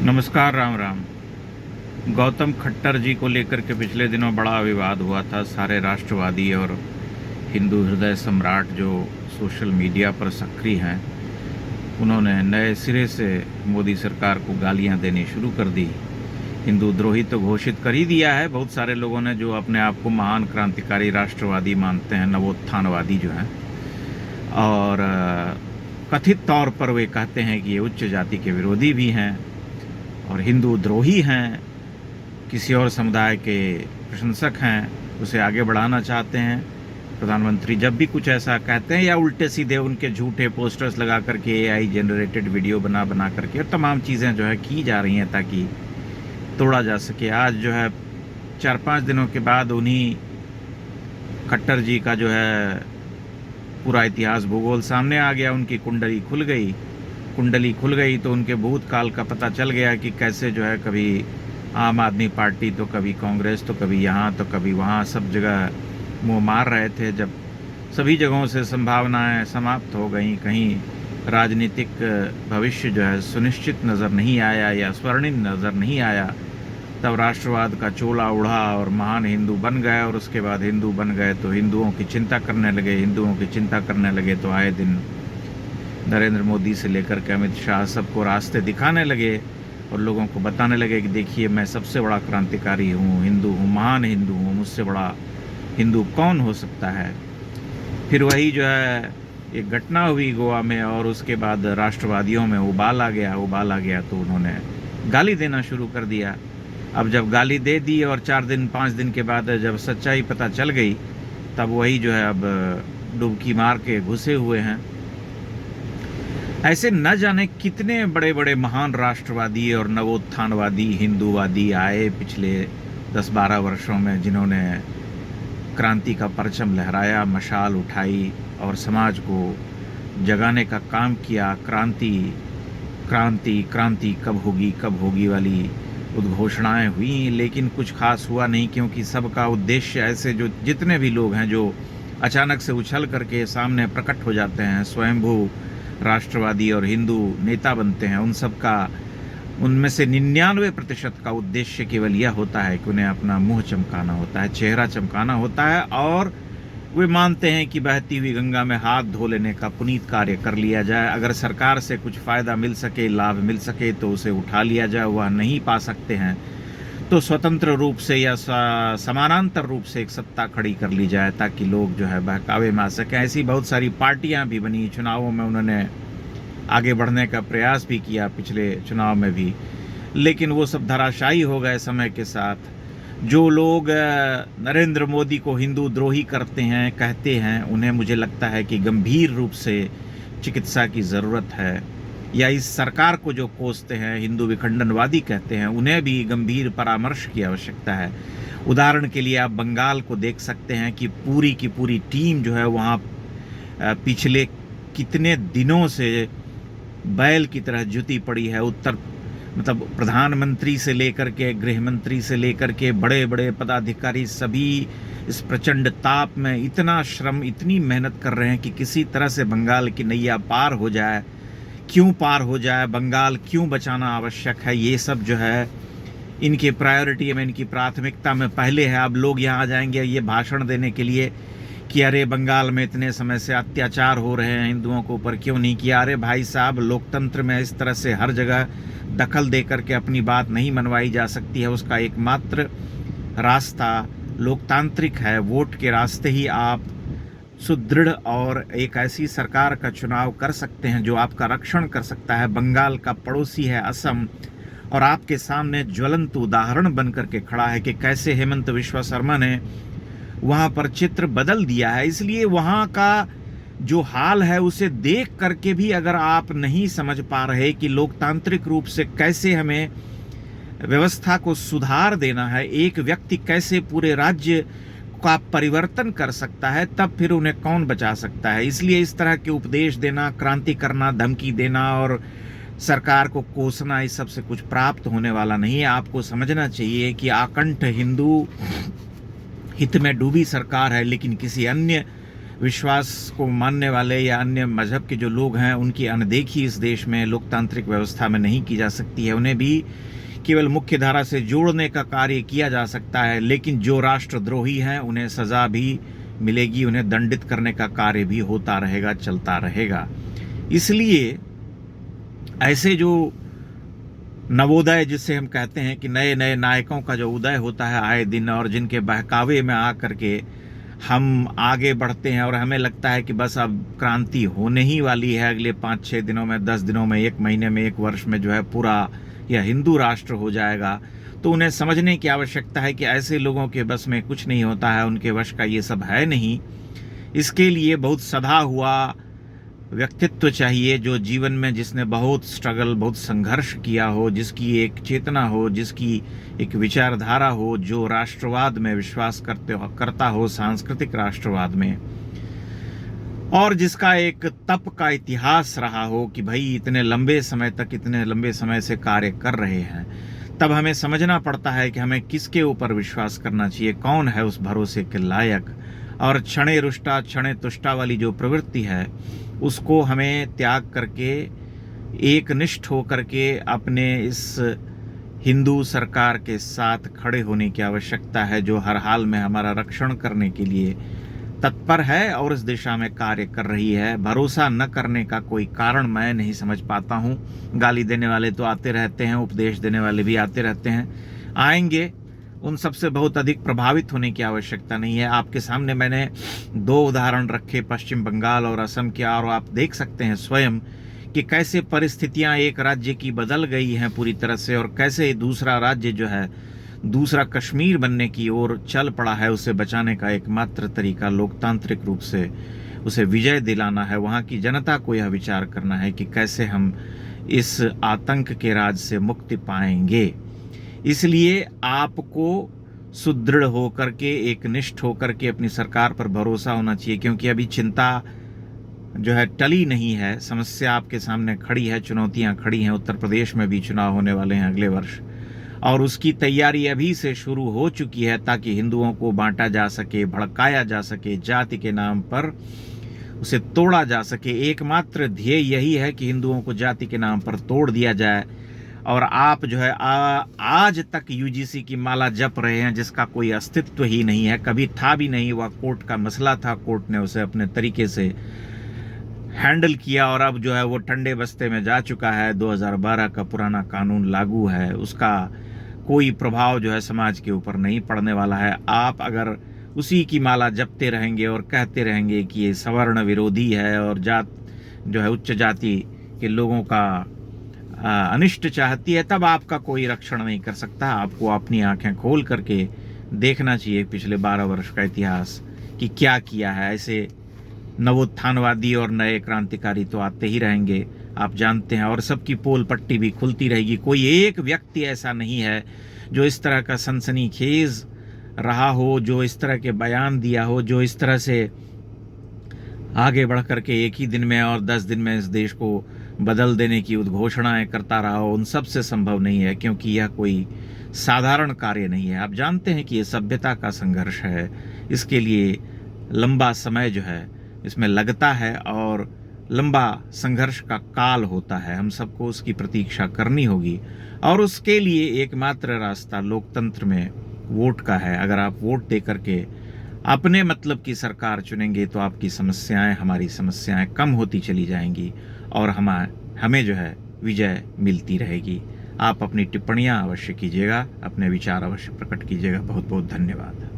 नमस्कार, राम राम। गौतम खट्टर जी को लेकर के पिछले दिनों बड़ा विवाद हुआ था। सारे राष्ट्रवादी और हिंदू हृदय सम्राट जो सोशल मीडिया पर सक्रिय हैं, उन्होंने नए सिरे से मोदी सरकार को गालियां देनी शुरू कर दी। हिंदू द्रोही तो घोषित कर ही दिया है बहुत सारे लोगों ने, जो अपने आप को महान क्रांतिकारी राष्ट्रवादी मानते हैं, नवोत्थानवादी जो हैं। और कथित तौर पर वे कहते हैं कि ये उच्च जाति के विरोधी भी हैं और हिंदू द्रोही हैं, किसी और समुदाय के प्रशंसक हैं, उसे आगे बढ़ाना चाहते हैं। प्रधानमंत्री जब भी कुछ ऐसा कहते हैं या उल्टे सीधे उनके झूठे पोस्टर्स लगा करके AI जनरेटेड वीडियो बना करके और तमाम चीज़ें जो है की जा रही हैं ताकि तोड़ा जा सके। आज जो है 4-5 दिनों के बाद उन्हीं खट्टर जी का जो है पूरा इतिहास भूगोल सामने आ गया। उनकी कुंडली खुल गई तो उनके भूतकाल का पता चल गया कि कैसे जो है कभी आम आदमी पार्टी तो कभी कांग्रेस तो कभी यहाँ तो कभी वहाँ, सब जगह मुँह मार रहे थे। जब सभी जगहों से संभावनाएं समाप्त हो गई, कहीं राजनीतिक भविष्य जो है सुनिश्चित नज़र नहीं आया या स्वर्णिम नज़र नहीं आया, तब राष्ट्रवाद का चोला उड़ा और महान हिंदू बन गए। और उसके बाद हिंदू बन गए तो हिंदुओं की चिंता करने लगे तो आए दिन नरेंद्र मोदी से लेकर के अमित शाह सबको रास्ते दिखाने लगे और लोगों को बताने लगे कि देखिए मैं सबसे बड़ा क्रांतिकारी हूँ, हिंदू हूँ, महान हिंदू हूँ, मुझसे बड़ा हिंदू कौन हो सकता है। फिर वही जो है एक घटना हुई गोवा में और उसके बाद राष्ट्रवादियों में उबाल आ गया तो उन्होंने गाली देना शुरू कर दिया। अब जब गाली दे दी और 4-5 दिन के बाद जब सच्चाई पता चल गई, तब वही जो है अब डुबकी मार के घुसे हुए हैं। ऐसे न जाने कितने बड़े बड़े महान राष्ट्रवादी और नवोत्थानवादी हिंदूवादी आए पिछले 10-12 वर्षों में, जिन्होंने क्रांति का परचम लहराया, मशाल उठाई और समाज को जगाने का काम किया। क्रांति क्रांति क्रांति कब होगी वाली उद्घोषणाएं हुई, लेकिन कुछ खास हुआ नहीं, क्योंकि सबका उद्देश्य ऐसे जो जितने भी लोग हैं जो अचानक से उछल करके सामने प्रकट हो जाते हैं, स्वयंभू राष्ट्रवादी और हिंदू नेता बनते हैं, उन सब का उनमें से 99% का उद्देश्य केवल यह होता है कि उन्हें अपना मुंह चमकाना होता है, चेहरा चमकाना होता है। और वे मानते हैं कि बहती हुई गंगा में हाथ धो लेने का पुनीत कार्य कर लिया जाए। अगर सरकार से कुछ फ़ायदा मिल सके, लाभ मिल सके तो उसे उठा लिया जाए। वह नहीं पा सकते हैं तो स्वतंत्र रूप से या समानांतर रूप से एक सत्ता खड़ी कर ली जाए ताकि लोग जो है बहकावे में आ सकें। ऐसी बहुत सारी पार्टियां भी बनी, चुनावों में उन्होंने आगे बढ़ने का प्रयास भी किया पिछले चुनाव में भी, लेकिन वो सब धराशायी हो गए समय के साथ। जो लोग नरेंद्र मोदी को हिंदू द्रोही कहते हैं, उन्हें मुझे लगता है कि गंभीर रूप से चिकित्सा की ज़रूरत है, या इस सरकार को जो कोसते हैं हिंदू विखंडनवादी कहते हैं, उन्हें भी गंभीर परामर्श की आवश्यकता है। उदाहरण के लिए आप बंगाल को देख सकते हैं कि पूरी की पूरी टीम जो है वहाँ पिछले कितने दिनों से बैल की तरह जुती पड़ी है। मतलब प्रधानमंत्री से लेकर के गृह मंत्री से लेकर के बड़े बड़े पदाधिकारी सभी इस प्रचंड ताप में इतना श्रम, इतनी मेहनत कर रहे हैं कि किसी तरह से बंगाल की नैया पार हो जाए। क्यों पार हो जाए, बंगाल क्यों बचाना आवश्यक है, ये सब जो है इनके प्रायोरिटी में, इनकी प्राथमिकता में पहले है। अब लोग यहाँ आ जाएंगे ये भाषण देने के लिए कि अरे बंगाल में इतने समय से अत्याचार हो रहे हैं हिंदुओं के ऊपर, क्यों नहीं किया। अरे भाई साहब, लोकतंत्र में इस तरह से हर जगह दखल दे करके अपनी बात नहीं मनवाई जा सकती है। उसका एकमात्र रास्ता लोकतांत्रिक है। वोट के रास्ते ही आप सुदृढ़ और एक ऐसी सरकार का चुनाव कर सकते हैं जो आपका रक्षण कर सकता है। बंगाल का पड़ोसी है असम, और आपके सामने ज्वलंत उदाहरण बन करके खड़ा है कि कैसे हेमंत विश्व शर्मा ने वहाँ पर चित्र बदल दिया है। इसलिए वहाँ का जो हाल है उसे देख करके भी अगर आप नहीं समझ पा रहे कि लोकतांत्रिक रूप से कैसे हमें व्यवस्था को सुधार देना है, एक व्यक्ति कैसे पूरे राज्य का परिवर्तन कर सकता है, तब फिर उन्हें कौन बचा सकता है। इसलिए इस तरह के उपदेश देना, क्रांति करना, धमकी देना और सरकार को कोसना, इस सब से कुछ प्राप्त होने वाला नहीं है। आपको समझना चाहिए कि आकंठ हिंदू हित में डूबी सरकार है, लेकिन किसी अन्य विश्वास को मानने वाले या अन्य मजहब के जो लोग हैं उनकी अनदेखी इस देश में लोकतांत्रिक व्यवस्था में नहीं की जा सकती है। उन्हें भी केवल मुख्य धारा से जोड़ने का कार्य किया जा सकता है, लेकिन जो राष्ट्रद्रोही हैं उन्हें सज़ा भी मिलेगी, उन्हें दंडित करने का कार्य भी होता रहेगा, चलता रहेगा। इसलिए ऐसे जो नवोदय जिसे हम कहते हैं कि नए नए नायकों का जो उदय होता है आए दिन, और जिनके बहकावे में आ करके हम आगे बढ़ते हैं और हमें लगता है कि बस अब क्रांति होने ही वाली है, अगले 5-6 दिनों में, 10 दिनों में, 1 महीने में, 1 वर्ष में जो है पूरा यह हिंदू राष्ट्र हो जाएगा, तो उन्हें समझने की आवश्यकता है कि ऐसे लोगों के बस में कुछ नहीं होता है, उनके वश का ये सब है नहीं। इसके लिए बहुत सधा हुआ व्यक्तित्व चाहिए, जो जीवन में जिसने बहुत स्ट्रगल, बहुत संघर्ष किया हो, जिसकी एक चेतना हो, जिसकी एक विचारधारा हो, जो राष्ट्रवाद में विश्वास करता हो, सांस्कृतिक राष्ट्रवाद में, और जिसका एक तप का इतिहास रहा हो कि भाई इतने लंबे समय तक, इतने लंबे समय से कार्य कर रहे हैं। तब हमें समझना पड़ता है कि हमें किसके ऊपर विश्वास करना चाहिए, कौन है उस भरोसे के लायक। और क्षणे रुष्टा क्षणे तुष्टा वाली जो प्रवृत्ति है उसको हमें त्याग करके एकनिष्ठ होकर के अपने इस हिंदू सरकार के साथ खड़े होने की आवश्यकता है, जो हर हाल में हमारा रक्षण करने के लिए तत्पर है और इस दिशा में कार्य कर रही है। भरोसा न करने का कोई कारण मैं नहीं समझ पाता हूँ। गाली देने वाले तो आते रहते हैं, उपदेश देने वाले भी आते रहते हैं, आएंगे, उन सबसे बहुत अधिक प्रभावित होने की आवश्यकता नहीं है। आपके सामने मैंने 2 उदाहरण रखे, पश्चिम बंगाल और असम के, और आप देख सकते हैं स्वयं कि कैसे परिस्थितियां एक राज्य की बदल गई हैं पूरी तरह से, और कैसे दूसरा राज्य जो है दूसरा कश्मीर बनने की ओर चल पड़ा है। उसे बचाने का एकमात्र तरीका लोकतांत्रिक रूप से उसे विजय दिलाना है। वहाँ की जनता को यह विचार करना है कि कैसे हम इस आतंक के राज से मुक्ति पाएंगे। इसलिए आपको सुदृढ़ होकर के, एकनिष्ठ होकर के अपनी सरकार पर भरोसा होना चाहिए, क्योंकि अभी चिंता जो है टली नहीं है, समस्या आपके सामने खड़ी है, चुनौतियां खड़ी हैं। उत्तर प्रदेश में भी चुनाव होने वाले हैं अगले वर्ष, और उसकी तैयारी अभी से शुरू हो चुकी है ताकि हिंदुओं को बांटा जा सके, भड़काया जा सके, जाति के नाम पर उसे तोड़ा जा सके। एकमात्र ध्येय यही है कि हिंदुओं को जाति के नाम पर तोड़ दिया जाए। और आप जो है आज तक यूजीसी की माला जप रहे हैं, जिसका कोई अस्तित्व ही नहीं है, कभी था भी नहीं। वह कोर्ट का मसला था, कोर्ट ने उसे अपने तरीके से हैंडल किया, और अब जो है वो ठंडे बस्ते में जा चुका है। 2012 का पुराना कानून लागू है, उसका कोई प्रभाव जो है समाज के ऊपर नहीं पड़ने वाला है। आप अगर उसी की माला जपते रहेंगे और कहते रहेंगे कि ये सवर्ण विरोधी है और जात जो है उच्च जाति के लोगों का अनिष्ट चाहती है, तब आपका कोई रक्षण नहीं कर सकता। आपको अपनी आंखें खोल करके देखना चाहिए पिछले 12 वर्ष का इतिहास कि क्या किया है। ऐसे नवोत्थानवादी और नए क्रांतिकारी तो आते ही रहेंगे, आप जानते हैं, और सबकी पोल पट्टी भी खुलती रहेगी। कोई एक व्यक्ति ऐसा नहीं है जो इस तरह का सनसनीखेज रहा हो, जो इस तरह के बयान दिया हो, जो इस तरह से आगे बढ़ करके एक ही दिन में और 10 दिन में इस देश को बदल देने की उद्घोषणाएं करता रहा हो। उन सब से संभव नहीं है, क्योंकि यह कोई साधारण कार्य नहीं है। आप जानते हैं कि यह सभ्यता का संघर्ष है, इसके लिए लंबा समय जो है इसमें लगता है और लंबा संघर्ष का काल होता है। हम सबको उसकी प्रतीक्षा करनी होगी, और उसके लिए एकमात्र रास्ता लोकतंत्र में वोट का है। अगर आप वोट दे करके अपने मतलब की सरकार चुनेंगे तो आपकी समस्याएं, हमारी समस्याएं कम होती चली जाएंगी और हमें जो है विजय मिलती रहेगी। आप अपनी टिप्पणियां अवश्य कीजिएगा, अपने विचार अवश्य प्रकट कीजिएगा। बहुत बहुत धन्यवाद।